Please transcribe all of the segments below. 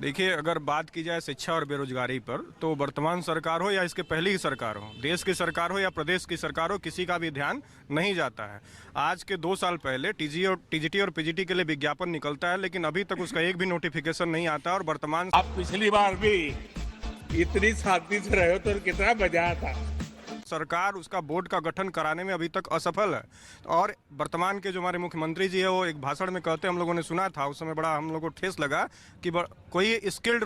देखिए, अगर बात की जाए शिक्षा और बेरोजगारी पर, तो वर्तमान सरकार हो या इसके पहले की सरकार हो, देश की सरकार हो या प्रदेश की सरकार हो, किसी का भी ध्यान नहीं जाता है। आज के 2 साल पहले टीजीटी और पीजीटी के लिए विज्ञापन निकलता है, लेकिन अभी तक उसका एक भी नोटिफिकेशन नहीं आता। और वर्तमान आप पिछली बार भी इतनी शांति से रहे हो तो कितना मजा आता। सरकार उसका बोर्ड का गठन कराने में अभी तक असफल है। और वर्तमान के जो हमारे मुख्यमंत्री जी है, वो एक भाषण में कहते, हम लोगों ने सुना था, उस समय बड़ा हम लोगों को ठेस लगा कि कोई स्किल्ड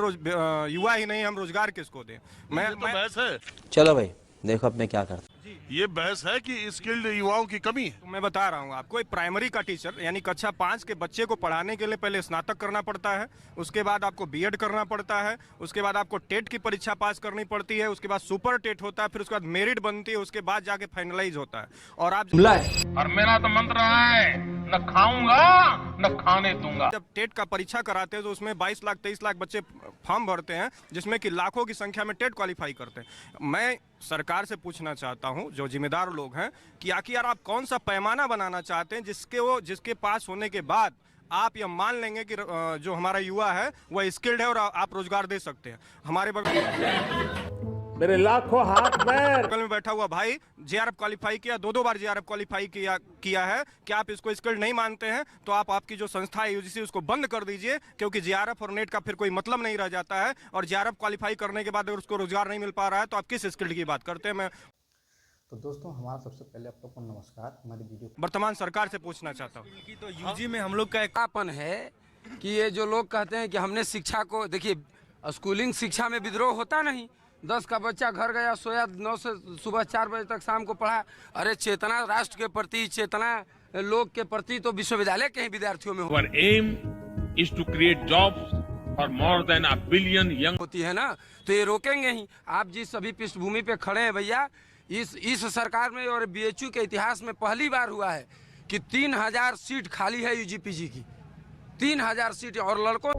युवा ही नहीं, हम रोजगार किसको दें। मैं बहस है। चलो भाई, देखो अब मैं क्या करता। ये बहस है कि स्किल्ड युवाओं की कमी है। तो मैं बता रहा हूँ आपको, एक प्राइमरी का टीचर यानी कक्षा 5 के बच्चे को पढ़ाने के लिए पहले स्नातक करना पड़ता है, उसके बाद आपको बीएड करना पड़ता है, उसके बाद आपको टेट की परीक्षा पास करनी पड़ती है, उसके बाद सुपर टेट होता है, फिर उसके बाद मेरिट बनती है, उसके बाद जाके फाइनलाइज होता है। और आप और मेरा तो मंत्र है, न खाऊंगा न खाने दूंगा। जब टेट का परीक्षा कराते हैं तो उसमें 22 लाख 23 लाख बच्चे फॉर्म भरते हैं, जिसमें कि लाखों की संख्या में टेट क्वालिफाई करते हैं। मैं सरकार से पूछना चाहता हूं, जो जिम्मेदार लोग हैं, कि आखिर यार आप कौन सा पैमाना बनाना चाहते हैं जिसके पास होने के बाद आप यह मान लेंगे कि जो हमारा युवा है वह स्किल्ड है और आप रोजगार दे सकते हैं। हमारे मेरे लाखों हाथ पैर बगल में बैठा हुआ भाई जेआरएफ क्वालिफाई किया, 2 बार जेआरएफ क्वालिफाई किया है। क्या आप इसको स्किल्ड नहीं मानते हैं? तो आप आपकी जो संस्था है यूजीसी, उसको बंद कर दीजिए, क्योंकि जेआरएफ और नेट का फिर कोई मतलब नहीं रह जाता है। और जेआरएफ क्वालिफाई करने के बाद अगर उसको रोजगार नहीं मिल पा रहा है तो आप किस स्किल्ड की बात करते हैं? मैं तो दोस्तों, हमारा सबसे पहले आप लोग को नमस्कार। हमारी वीडियो वर्तमान सरकार से पूछना चाहता हूँ कि तो यूजी में हम लोग का एकापन है कि ये जो लोग कहते हैं कि हमने शिक्षा को, देखिए स्कूलिंग शिक्षा में विद्रोह होता नहीं। 10 का बच्चा घर गया, सोया, 9 से सुबह 4 बजे तक, शाम को पढ़ा। अरे चेतना राष्ट्र के प्रति, चेतना लोग के प्रति तो विश्वविद्यालय के ही विद्यार्थियों में Our aim is to create jobs for more than a billion young होती है ना, तो ये रोकेंगे ही। आप जिस अभी पृष्ठभूमि पे खड़े हैं भैया, इस सरकार में और बीएचयू के इतिहास में पहली बार हुआ है कि 3000 सीट खाली है यूजीपीजी की। 3000 सीट, और लड़कों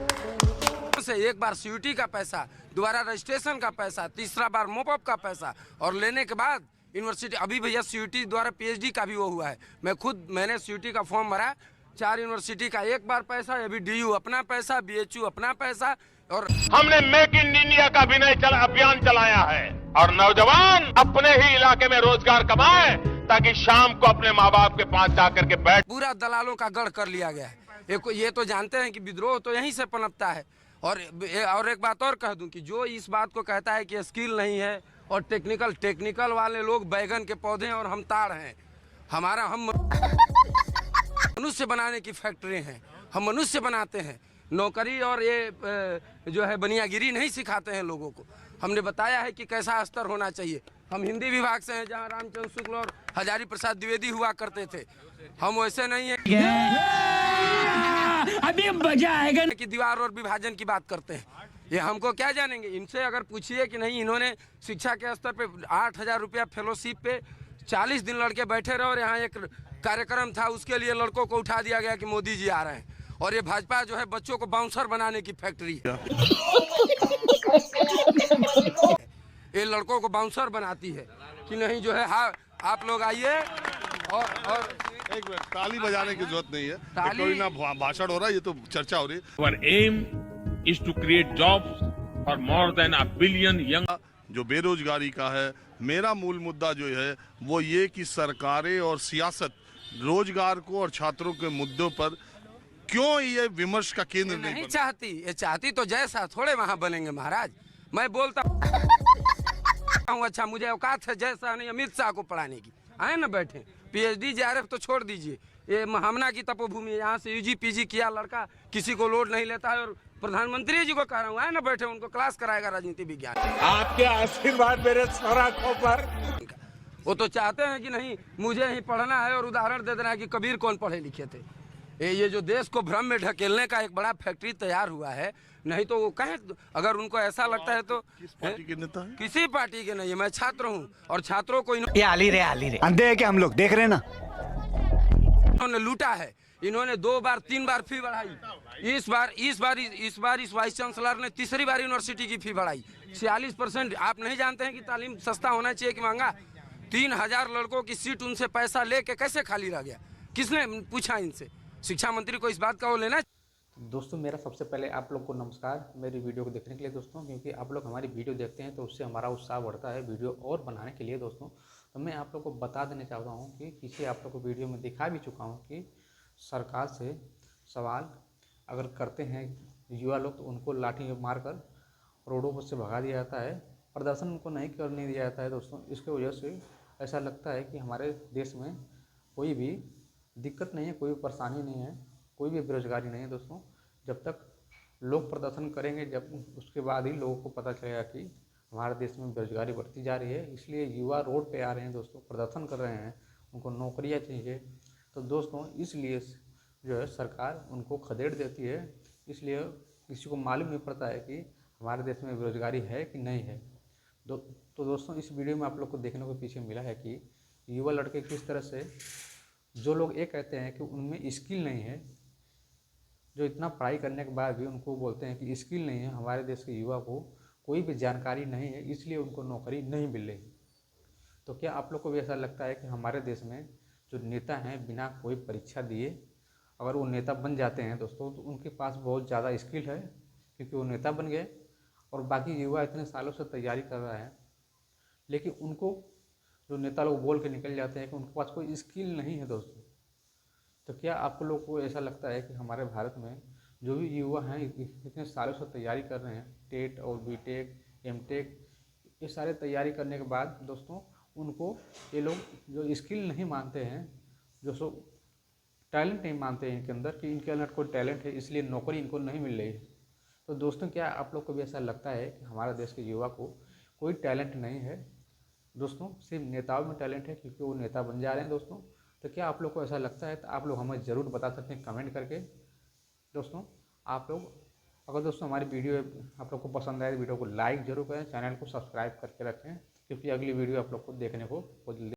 से एक बार सीयूटी का पैसा, दोबारा रजिस्ट्रेशन का पैसा, तीसरा बार मोपअप का पैसा, और लेने के बाद यूनिवर्सिटी। अभी भैया सीयूटी द्वारा पीएचडी का भी वो हुआ है। मैंने सीयूटी का फॉर्म भरा, 4 यूनिवर्सिटी का एक बार पैसा, अभी डीयू अपना पैसा, बीएचयू अपना पैसा। और हमने मेक इन इंडिया का अभियान चलाया है, और नौजवान अपने ही इलाके में रोजगार कमाए ताकि शाम को अपने माँ बाप के पास जाकर के बैठ। पूरा दलालों का गढ़ कर लिया गया है। ये तो जानते हैं कि विद्रोह तो यहीं से पनपता है। और एक बात और कह दूं कि जो इस बात को कहता है कि स्किल नहीं है और टेक्निकल वाले लोग बैगन के पौधे हैं और हम ताड़ हैं। हम मनुष्य बनाने की फैक्ट्री हैं, हम मनुष्य बनाते हैं। नौकरी और ये जो है बनियागिरी नहीं सिखाते हैं लोगों को। हमने बताया है कि कैसा स्तर होना चाहिए। हम हिंदी विभाग से हैं, जहाँ रामचंद्र शुक्ल और हजारी प्रसाद द्विवेदी हुआ करते थे। हम वैसे नहीं है अभी मजा आएगा कि दीवार और विभाजन की बात करते हैं। ये हमको क्या जानेंगे? इनसे अगर पूछिए कि नहीं, इन्होंने शिक्षा के स्तर पे 8000 रुपया फेलोशिप पे 40 दिन लड़के बैठे रहे, और यहाँ एक कार्यक्रम था, उसके लिए लड़कों को उठा दिया गया कि मोदी जी आ रहे हैं। और ये भाजपा जो है बच्चों को बाउंसर बनाने की फैक्ट्री है। ये लड़कों को बाउंसर बनाती है कि नहीं, जो है हाँ आप लोग आइए। और एक मिनट, ताली बजाने की जरूरत नहीं है, कोई ना भाषण हो रहा है, ये तो चर्चा हो रही है। Our aim is to create jobs for more than a billion young। जो बेरोजगारी का है, मेरा मूल मुद्दा जो है वो ये कि सरकारें और सियासत रोजगार को और छात्रों के मुद्दों पर क्यों ये विमर्श का केंद्र नहीं चाहती। ये चाहती तो जैसा थोड़े वहाँ बनेंगे महाराज। मैं बोलता हूँ अच्छा, मुझे औकात है जैसा नहीं अमित शाह को पढ़ाने की। आए ना बैठे, पीएचडी जेआरएफ तो छोड़ दीजिए, ये महामना की तपोभूमि है, यहाँ से यूजी पीजी किया लड़का, किसी को लोड नहीं लेता है। और प्रधानमंत्री जी को कह रहा हूँ, आए ना बैठे, उनको क्लास कराएगा राजनीति विज्ञान। आपके आशीर्वाद मेरे सराखों पर। वो तो चाहते हैं कि नहीं मुझे ही पढ़ना है, और उदाहरण दे देना है कि कबीर कौन पढ़े लिखे थे। ये जो देश को भ्रम में ढकेलने का एक बड़ा फैक्ट्री तैयार हुआ है। नहीं तो वो कहें, अगर उनको ऐसा लगता है तो किस पार्टी के नेता है? किसी पार्टी के नहीं है, मैं छात्र हूँ, और छात्रों को ये आली रे अंधे है कि हम लोग देख रहे हैं ना। इन्होंने लूटा है। इन्होंने 2 बार 3 बार फी बढ़ाई। इस बार इस वाइस चांसलर ने तीसरी बार यूनिवर्सिटी की फी बढ़ाई 46%। आप नहीं जानते हैं कि तालीम सस्ता होना चाहिए कि महंगा? 3000 लड़कों की सीट उनसे पैसा लेके कैसे खाली रह गया? किसने पूछा इनसे? शिक्षा मंत्री को इस बात का वो लेना। दोस्तों मेरा सबसे पहले आप लोग को नमस्कार मेरी वीडियो को देखने के लिए दोस्तों, क्योंकि आप लोग हमारी वीडियो देखते हैं तो उससे हमारा उत्साह बढ़ता है वीडियो और बनाने के लिए दोस्तों। तो मैं आप लोग को बता देना चाहता हूं कि पीछे आप लोग को वीडियो में दिखा भी चुका हूं कि सरकार से सवाल अगर करते हैं युवा लोग तो उनको लाठी मार कर रोडों पर से भगा दिया जाता है, प्रदर्शन उनको नहीं करने दिया जाता है दोस्तों। इसके वजह से ऐसा लगता है कि हमारे देश में कोई भी दिक्कत नहीं है, कोई भी परेशानी नहीं है, कोई भी बेरोजगारी नहीं है दोस्तों। जब तक लोग प्रदर्शन करेंगे जब उसके बाद ही लोगों को पता चलेगा कि हमारे देश में बेरोजगारी बढ़ती जा रही है। इसलिए युवा रोड पे आ रहे हैं दोस्तों, प्रदर्शन कर रहे हैं, उनको नौकरियां चाहिए। तो दोस्तों इसलिए जो है सरकार उनको खदेड़ देती है, इसलिए किसी को मालूम नहीं पड़ता है कि हमारे देश में बेरोजगारी है कि नहीं है। तो दोस्तों इस वीडियो में आप लोग को देखने को पीछे मिला है कि युवा लड़के किस तरह से, जो लोग ये कहते हैं कि उनमें स्किल नहीं है, जो इतना पढ़ाई करने के बाद भी उनको बोलते हैं कि स्किल नहीं है, हमारे देश के युवा को कोई भी जानकारी नहीं है इसलिए उनको नौकरी नहीं मिल रही। तो क्या आप लोग को भी ऐसा लगता है कि हमारे देश में जो नेता हैं बिना कोई परीक्षा दिए अगर वो नेता बन जाते हैं दोस्तों तो उनके पास बहुत ज़्यादा स्किल है, क्योंकि वो नेता बन गए और बाकी युवा इतने सालों से तैयारी कर रहा है, लेकिन उनको जो नेता लोग बोल के निकल जाते हैं कि उनके पास कोई स्किल नहीं है दोस्तों। तो क्या आप लोग को ऐसा लगता है कि हमारे भारत में जो भी युवा हैं इतने सालों से तैयारी कर रहे हैं, टेट और बीटेक एमटेक, ये सारे तैयारी करने के बाद दोस्तों उनको ये लोग जो स्किल नहीं मानते हैं, जो सो टैलेंट नहीं मानते हैं इनके अंदर कि इनके अंदर कोई टैलेंट है, इसलिए नौकरी इनको नहीं मिल रही है। तो दोस्तों क्या आप लोग को भी ऐसा लगता है कि हमारे देश के युवा को कोई टैलेंट नहीं है दोस्तों, सिर्फ नेताओं में टैलेंट है क्योंकि वो नेता बन जा रहे हैं दोस्तों? तो क्या आप लोग को ऐसा लगता है? तो आप लोग हमें ज़रूर बता सकते हैं कमेंट करके दोस्तों। आप लोग अगर दोस्तों हमारी वीडियो आप लोग को पसंद आए तो वीडियो को लाइक जरूर करें, चैनल को सब्सक्राइब करके रखें, क्योंकि अगली वीडियो आप लोग को देखने को बहुत जल्दी